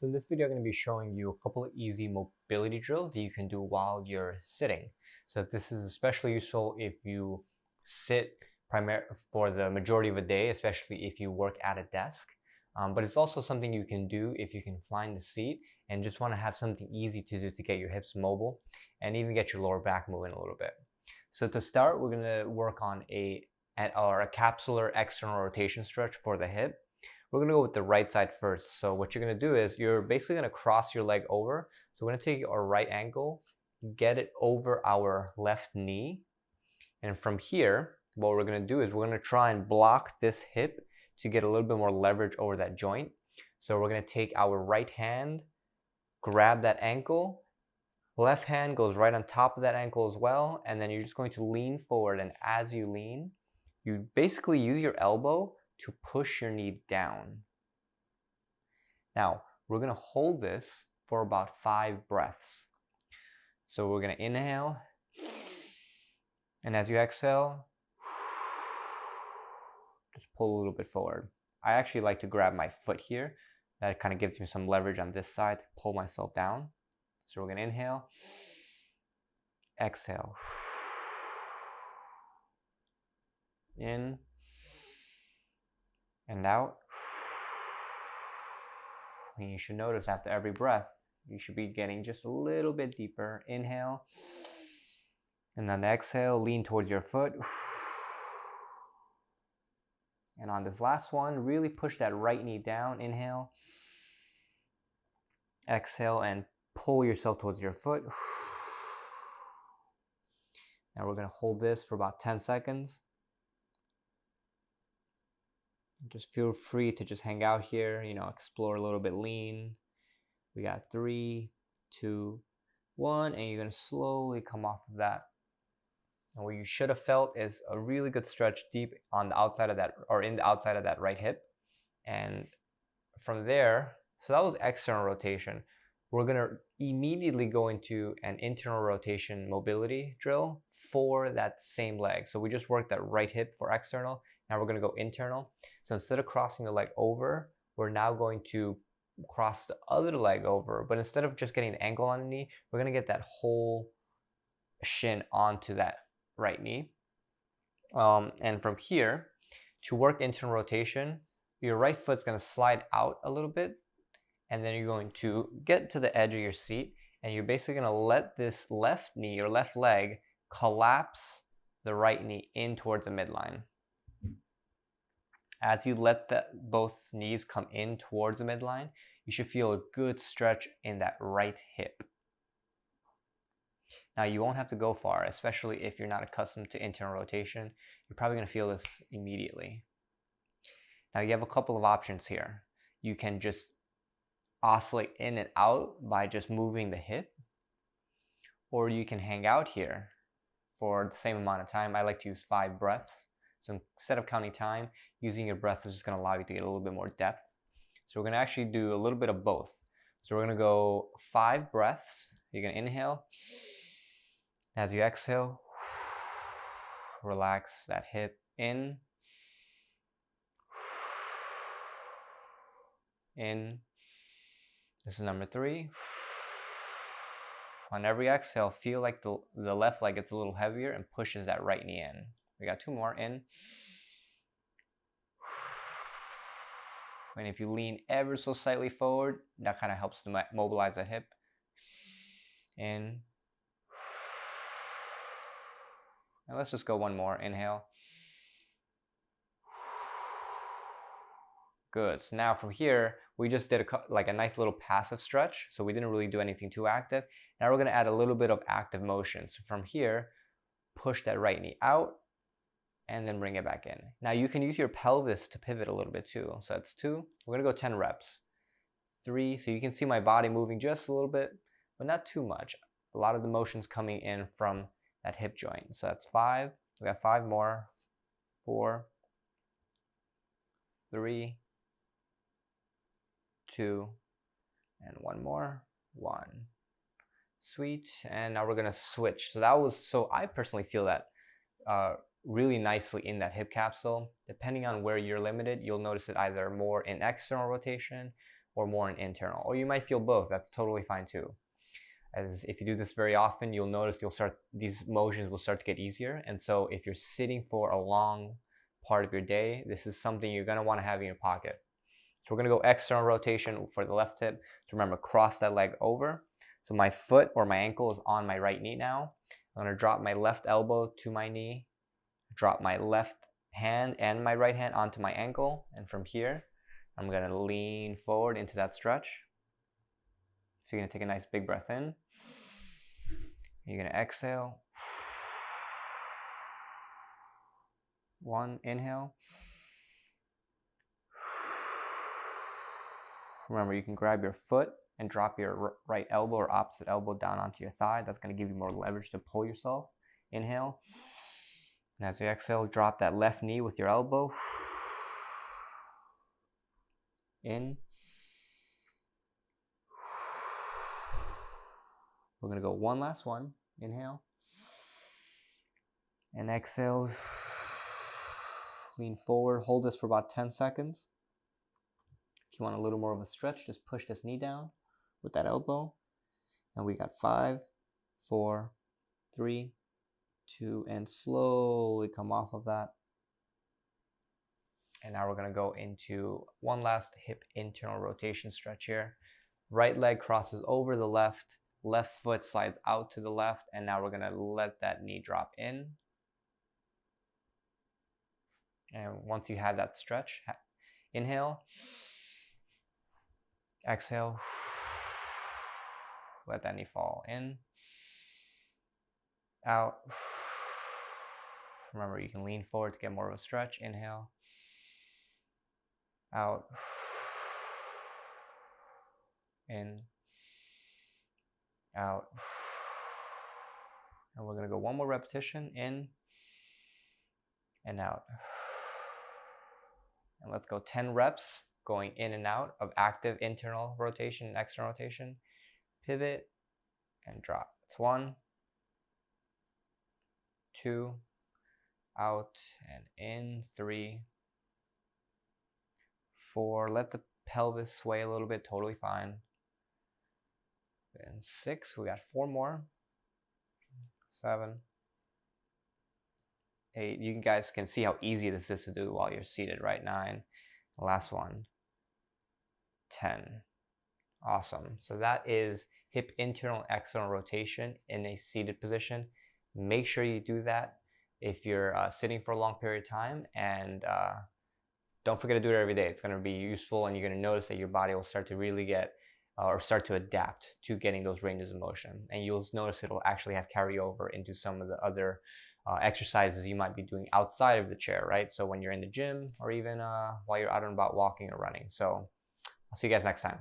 So in this video, I'm going to be showing you a couple of easy mobility drills that you can do while you're sitting. So this is especially useful if you sit for the majority of a day, especially if you work at a desk. But it's also something you can do if you can find a seat and just want to have something easy to do to get your hips mobile and even get your lower back moving a little bit. So to start, we're going to work on a capsular external rotation stretch for the hip. We're going to go with the right side first. So what you're going to do is you're basically going to cross your leg over. So we're going to take our right ankle, get it over our left knee. And from here, what we're going to do is we're going to try and block this hip to get a little bit more leverage over that joint. So we're going to take our right hand, grab that ankle. Left hand goes right on top of that ankle as well. And then you're just going to lean forward. And as you lean, you basically use your elbow to push your knee down. Now, we're going to hold this for about 5 breaths. So we're going to inhale, and as you exhale, just pull a little bit forward. I actually like to grab my foot here. That kind of gives me some leverage on this side to pull myself down. So we're going to inhale, exhale, in, and out. And you should notice after every breath, you should be getting just a little bit deeper. Inhale, and then exhale, lean towards your foot. And on this last one, really push that right knee down. Inhale, exhale, and pull yourself towards your foot. Now we're going to hold this for about 10 seconds. Just feel free to just hang out here, explore a little bit, lean. We got 3, 2, 1, and you're going to slowly come off of that. And what you should have felt is a really good stretch deep on the outside of that, or in the outside of that right hip. And from there, so that was external rotation. We're going to immediately go into an internal rotation mobility drill for that same leg. So we just worked that right hip for external. Now we're going to go internal. So instead of crossing the leg over, we're now going to cross the other leg over. But instead of just getting an ankle on the knee, we're going to get that whole shin onto that right knee. And from here, to work internal rotation, your right foot's going to slide out a little bit. And then you're going to get to the edge of your seat. And you're basically going to let this left knee, or left leg, collapse the right knee in towards the midline. As you let both knees come in towards the midline, you should feel a good stretch in that right hip. Now, you won't have to go far, especially if you're not accustomed to internal rotation. You're probably going to feel this immediately. Now, you have a couple of options here. You can just oscillate in and out by just moving the hip, or you can hang out here for the same amount of time. I like to use 5 breaths. So instead of counting time, using your breath is just going to allow you to get a little bit more depth. So we're going to actually do a little bit of both. So we're going to go 5 breaths. You're going to inhale. As you exhale, relax that hip in. In. This is number 3. On every exhale, feel like the left leg gets a little heavier and pushes that right knee in. We got 2 more. In. And if you lean ever so slightly forward, that kind of helps to mobilize the hip. In. And let's just go 1 more. Inhale. Good. So now from here, we just did a nice little passive stretch. So we didn't really do anything too active. Now we're going to add a little bit of active motion. So from here, push that right knee out and then bring it back in. Now you can use your pelvis to pivot a little bit too. So that's 2. We're going to go 10 reps. 3. So you can see my body moving just a little bit, but not too much. A lot of the motion's coming in from that hip joint. So that's 5. We got 5 more. 4, 3, 2, and 1 more. 1. Sweet. And now we're going to switch. So I personally feel that really nicely in that hip capsule. Depending on where you're limited, you'll notice it either more in external rotation or more an internal, or you might feel both. That's totally fine too. As if you do this very often, you'll notice these motions will start to get easier. And so if you're sitting for a long part of your day, this is something you're going to want to have in your pocket. So we're going to go external rotation for the left hip. So remember, cross that leg over. So my foot or my ankle is on my right knee now. I'm going to drop my left elbow to my knee, drop my left hand and my right hand onto my ankle. And from here, I'm going to lean forward into that stretch. So you're going to take a nice big breath in. You're going to exhale. 1, inhale. Remember, you can grab your foot and drop your right elbow or opposite elbow down onto your thigh. That's going to give you more leverage to pull yourself. Inhale. And as you exhale, drop that left knee with your elbow. In. We're going to go one last one. Inhale. And exhale. Lean forward. Hold this for about 10 seconds. If you want a little more of a stretch, just push this knee down with that elbow. And we got 5, 4, 3, 2, and slowly come off of that. And now we're going to go into one last hip internal rotation stretch here. Right leg crosses over the left, left foot slides out to the left, and now we're going to let that knee drop in. And once you have that stretch, inhale, exhale, let that knee fall in, out. Remember, you can lean forward to get more of a stretch. Inhale, out, in, out. And we're going to go one more repetition, in and out. And let's go 10 reps going in and out of active internal rotation and external rotation. Pivot and drop. It's 1, 2, out and in, 3, 4. Let the pelvis sway a little bit, totally fine. And 6, we got 4 more. 7, 8. You guys can see how easy this is to do while you're seated, right? 9. Last one. 10. Awesome. So that is hip internal and external rotation in a seated position. Make sure you do that if you're sitting for a long period of time, and don't forget to do it every day. It's going to be useful, and you're going to notice that your body will start to really get or start to adapt to getting those ranges of motion, and you'll notice it'll actually have carryover into some of the other exercises you might be doing outside of the chair, right? So when you're in the gym, or even while you're out and about walking or running. So I'll see you guys next time.